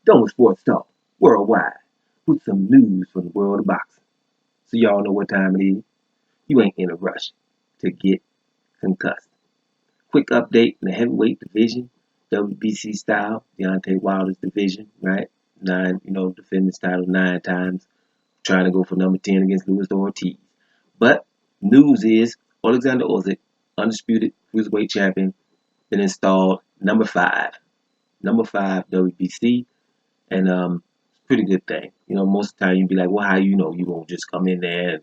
Dome Sports Talk worldwide with some news from the world of boxing. So y'all know what time it is. You ain't in a rush to get concussed. Quick update in the heavyweight division, WBC style, Deontay Wilder's division, right? Defending his title 9 times, trying to go for number 10 against Luis Ortiz. But news is Oleksandr Usyk, undisputed cruiserweight champion, been installed number 5 WBC, and it's a pretty good thing. Most of the time you'd be like, well, how you won't just come in there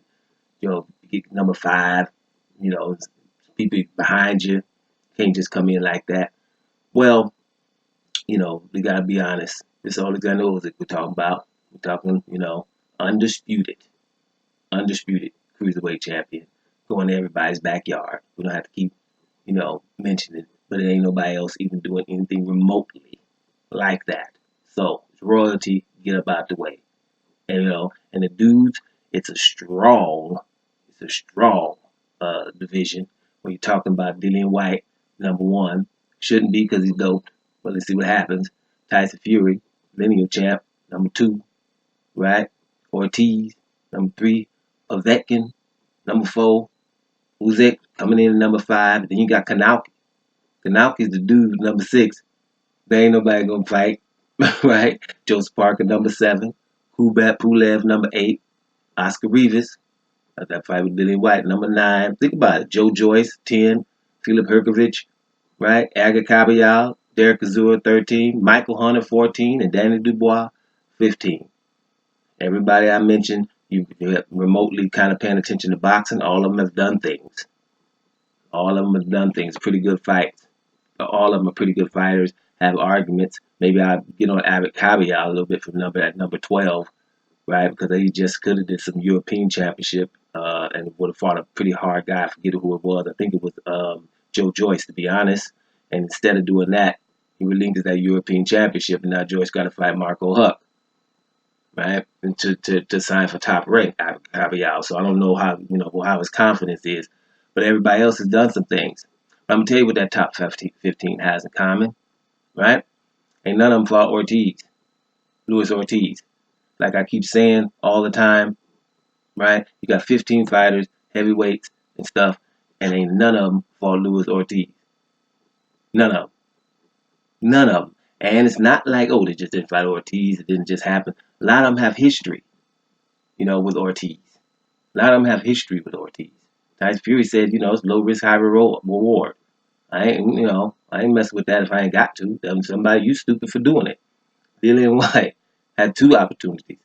and get number 5? People behind you can't just come in like that. Well, we gotta be honest. This is Oleksandr Usyk we're talking about. We're talking, undisputed cruiserweight champion, going to everybody's backyard. We don't have to keep, mentioning it, but it ain't nobody else even doing anything remotely like that. So it's royalty, get up out the way. And and the dudes, it's a strong division. When you're talking about Dillian White, number 1, shouldn't be because he's doped. But let's see what happens. Tyson Fury, lineal champ, number 2, right? Ortiz, number 3. Povetkin, number 4. Usyk coming in at number 5. Then you got Kanauki. Kanauki's the dude, number 6. There ain't nobody gonna fight, right? Joseph Parker, number 7. Kubrat Pulev, number 8. Oscar Rivas, that fight with Dillian White, number 9. Think about it. Joe Joyce, 10. Filip Hrgovic, right? Aga Kabayel, Derek Azura, 13. Michael Hunter, 14. And Danny Dubois, 15. Everybody I mentioned, you remotely kind of paying attention to boxing, all of them have done things. Pretty good fights. All of them are pretty good fighters, have arguments. Maybe I get on Aga Kabayel a little bit from number 12, right? Because he just could have did some European championship and would have fought a pretty hard guy. I forget who it was. I think it was Joe Joyce, to be honest. And instead of doing that, he relinquished that European championship, and now Joyce got to fight Marco Huck, right? And to sign for top rank, Kabayel. So I don't know how his confidence is, but everybody else has done some things. But I'm gonna tell you what that top 15 has in common, right? Ain't none of them fought Luis Ortiz. Like I keep saying all the time, right? You got 15 fighters, heavyweights and stuff, and ain't none of them fought Luis Ortiz. None of them. None of them. And it's not like, oh, they just didn't fight Ortiz. It didn't just happen. A lot of them have history, with Ortiz. A lot of them have history with Ortiz. Tyson Fury said, it's low risk, high reward. I ain't messing with that if I ain't got to. Somebody, you stupid for doing it. Dillian White had 2 opportunities.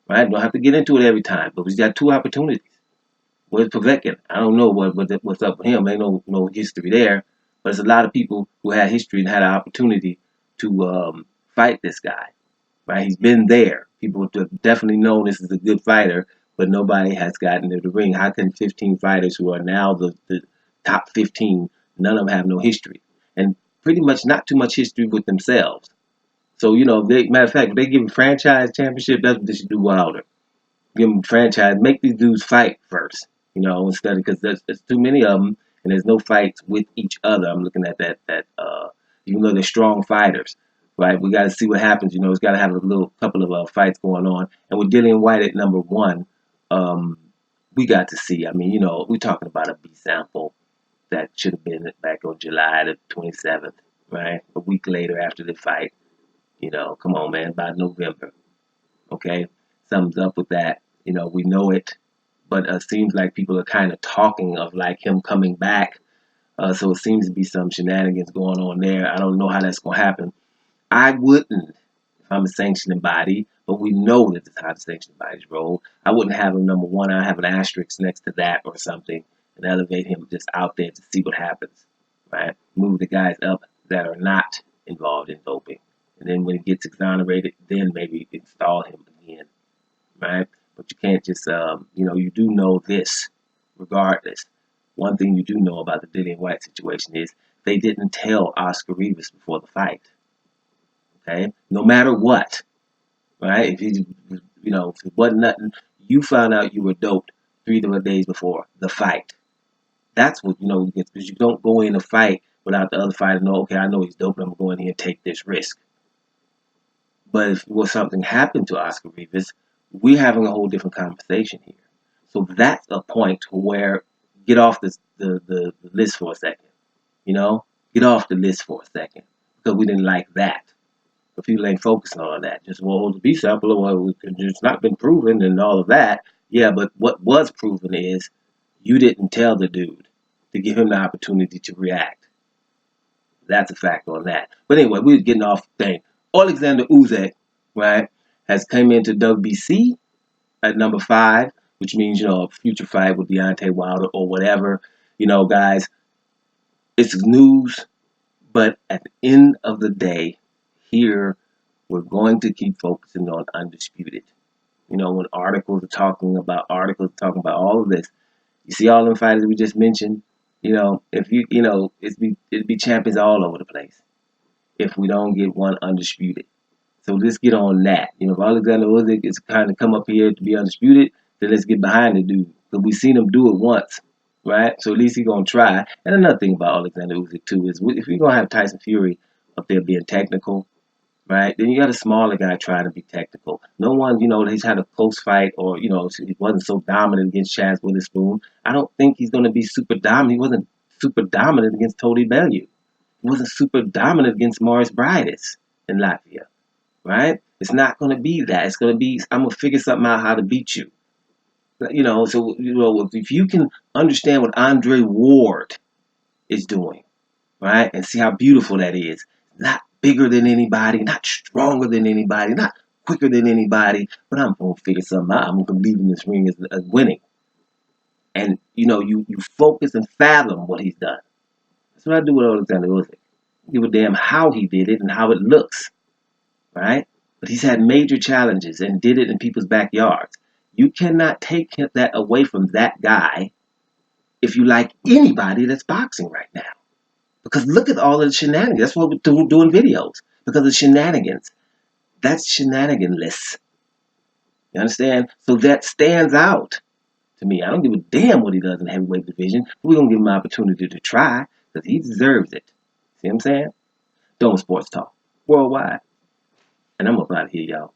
Right? Don't have to get into it every time, but he's got 2 opportunities. Where's Povetkin? I don't know what's up with him. Ain't no history there. But there's a lot of people who had history and had an opportunity to fight this guy. Right? He's been there. People have definitely known this is a good fighter, but nobody has gotten to the ring. How can 15 fighters who are now the top 15, none of them have no history? And pretty much not too much history with themselves. So, matter of fact, if they give them franchise championship, that's what they should do Wilder. Give them franchise, make these dudes fight first, instead of, because there's too many of them, and there's no fights with each other. I'm looking at that even though they're strong fighters, right? We got to see what happens. It's got to have a little couple of fights going on. And with Dillian White at number 1, we got to see. I mean, we're talking about a B sample that should have been back on July the 27th, right? A week later after the fight. Come on, man, by November. Okay? Something's up with that. We know it. But it seems like people are kind of talking of like him coming back. So it seems to be some shenanigans going on there. I don't know how that's going to happen. I wouldn't, if I'm a sanctioning body, but we know that this is how the sanctioning bodies roll. I wouldn't have him number 1. I'd have an asterisk next to that or something and elevate him just out there to see what happens, right? Move the guys up that are not involved in doping. And then when he gets exonerated, then maybe install him again, right? But you can't just, you do know this regardless. One thing you do know about the Dillian White situation is they didn't tell Oscar Rivas before the fight. Okay? No matter what, right? If if it wasn't nothing, you found out you were doped 3 days before the fight. That's what, because you don't go in a fight without the other fighter know, okay, I know he's doped, I'm going to go in here and take this risk. But if was something happened to Oscar Rivas, we're having a whole different conversation here. So that's a point where get off the list for a second. You know, get off the list for a second because we didn't like that. But people ain't focusing on that. Just well, the B sample, well, it's not been proven and all of that. Yeah, but what was proven is you didn't tell the dude to give him the opportunity to react. That's a fact on that. But anyway, we're getting off the thing. Oleksandr Usyk, right, has come into WBC at number 5, which means, a future fight with Deontay Wilder or whatever. Guys, it's news, but at the end of the day, here, we're going to keep focusing on Undisputed. When articles talking about all of this, you see all them fighters we just mentioned, if it'd be champions all over the place if we don't get one Undisputed. So let's get on that. If Alexander Usyk is kind of come up here to be undisputed, then let's get behind the dude. Because we've seen him do it once, right? So at least he's going to try. And another thing about Alexander Usyk, too, is if you're going to have Tyson Fury up there being technical, right, then you got a smaller guy trying to be technical. No one, he's had a close fight or, he wasn't so dominant against Chaz Witherspoon. I don't think he's going to be super dominant. He wasn't super dominant against Tony Bellew. He wasn't super dominant against Morris Brides in Latvia. Right? It's not going to be that. It's going to be, I'm going to figure something out how to beat you. So, if you can understand what Andre Ward is doing, right? And see how beautiful that is. Not bigger than anybody, not stronger than anybody, not quicker than anybody, but I'm going to figure something out. I'm going to leave in this ring as winning. And, you focus and fathom what he's done. That's what I do with Alexander Usyk. Give a damn how he did it and how it looks. Right? But he's had major challenges and did it in people's backyards. You cannot take that away from that guy if you like anybody that's boxing right now. Because look at all of the shenanigans. That's what we're doing videos. Because of shenanigans. That's shenaniganless. You understand? So that stands out to me. I don't give a damn what he does in the heavyweight division. We're going to give him an opportunity to try because he deserves it. See what I'm saying? Dome Sports Talk. Worldwide. And I'm up out of here, y'all.